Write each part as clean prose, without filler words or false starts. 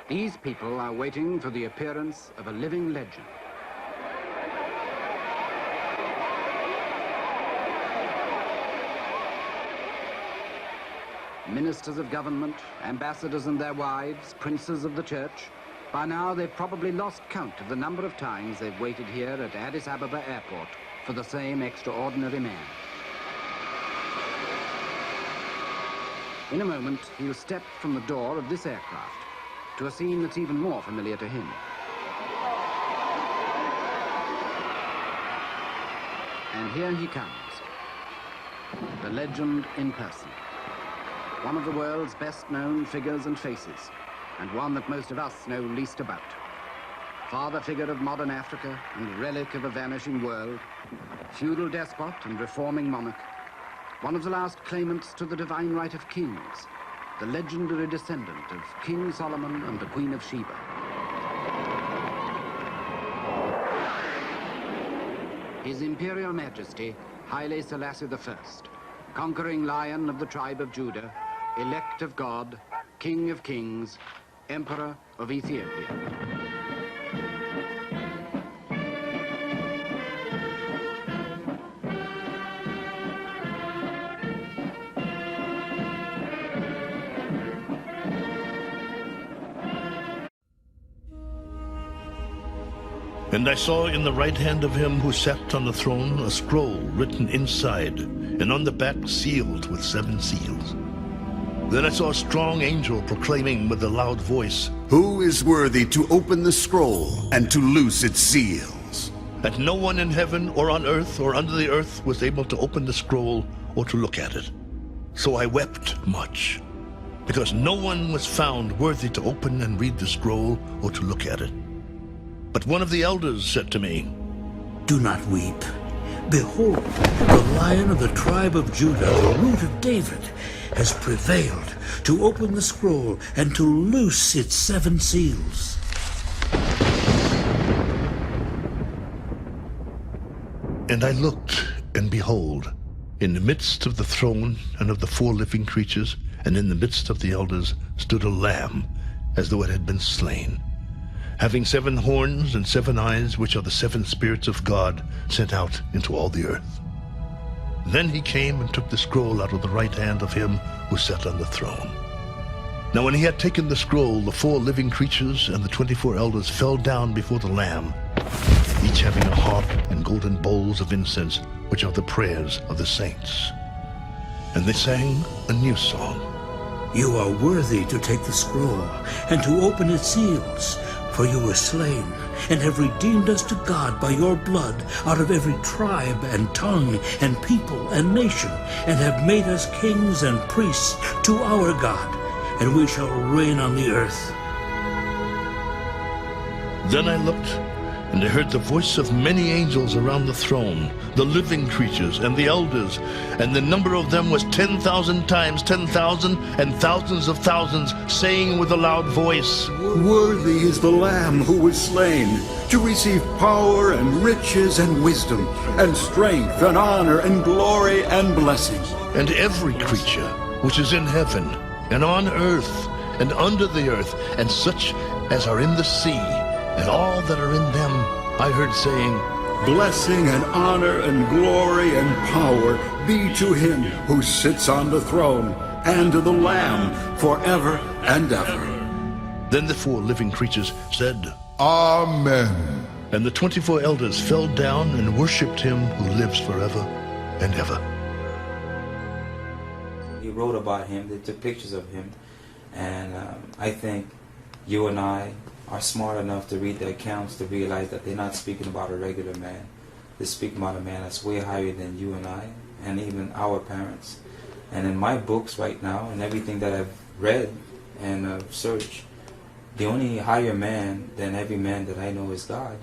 These people are waiting for the appearance of a living legend. Ministers of government, ambassadors and their wives, princes of the church. By now, they've probably lost count of the number of times they've waited here at Addis Ababa airport for the same extraordinary man. In a moment, he'll step from the door of this aircraft to a scene that's even more familiar to him. And here he comes, the legend in person. One of the world's best-known figures and faces, and one that most of us know least about. Father figure of modern Africa and relic of a vanishing world, feudal despot and reforming monarch, one of the last claimants to the divine right of kings, the legendary descendant of King Solomon and the Queen of Sheba. His Imperial Majesty, Haile Selassie I, conquering lion of the tribe of Judah, elect of God, King of kings, Emperor of Ethiopia. And I saw in the right hand of him who sat on the throne a scroll written inside, and on the back sealed with 7 seals. Then I saw a strong angel proclaiming with a loud voice, "Who is worthy to open the scroll and to loose its seals?" And no one in heaven or on earth or under the earth was able to open the scroll or to look at it. So I wept much, because no one was found worthy to open and read the scroll or to look at it. But one of the elders said to me, "Do not weep. Behold, the Lion of the tribe of Judah, the root of David, has prevailed to open the scroll and to loose its 7 seals." And I looked, and behold, in the midst of the throne and of the 4 living creatures, and in the midst of the elders, stood a lamb, as though it had been slain, having 7 horns and 7 eyes, which are the 7 spirits of God sent out into all the earth. Then he came and took the scroll out of the right hand of him who sat on the throne. Now when he had taken the scroll, the 4 living creatures and the 24 elders fell down before the Lamb, each having a harp and golden bowls of incense, which are the prayers of the saints. And they sang a new song. "You are worthy to take the scroll and to open its seals, for you were slain and have redeemed us to God by your blood out of every tribe and tongue and people and nation, and have made us kings and priests to our God, and we shall reign on the earth." Then I looked, and I heard the voice of many angels around the throne, the living creatures and the elders, and the number of them was 10,000 times 10,000 and thousands of thousands, saying with a loud voice, "Worthy is the Lamb who was slain to receive power and riches and wisdom and strength and honor and glory and blessing." And every creature which is in heaven and on earth and under the earth, and such as are in the sea, and all that are in them, I heard saying, "Blessing and honor and glory and power be to him who sits on the throne and to the Lamb forever and ever." Then the 4 living creatures said, Amen. And the 24 elders fell down and worshipped him who lives forever and ever. He wrote about him, they took pictures of him, and I think you and I are smart enough to read the accounts to realize that they're not speaking about a regular man. They're speaking about a man that's way higher than you and I, and even our parents. And in my books right now, and everything that I've read and searched, the only higher man than every man that I know is God.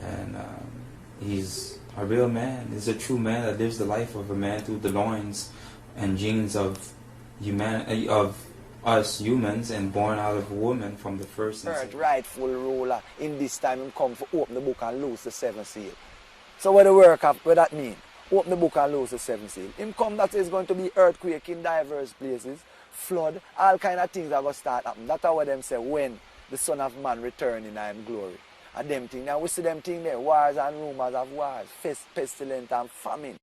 And he's a real man. He's a true man that lives the life of a man through the loins and genes of us humans, and born out of a woman from the first. Third rightful ruler in this time him come to open the book and loose the 7th seal. So what the work of what that mean? Open the book and loose the 7th seal. Him come that is going to be earthquake in diverse places, flood, all kind of things are going to start happening. That's what them say when the Son of Man return in him glory. And them thing, now we see them thing there, wars and rumors of wars, pestilence and famine.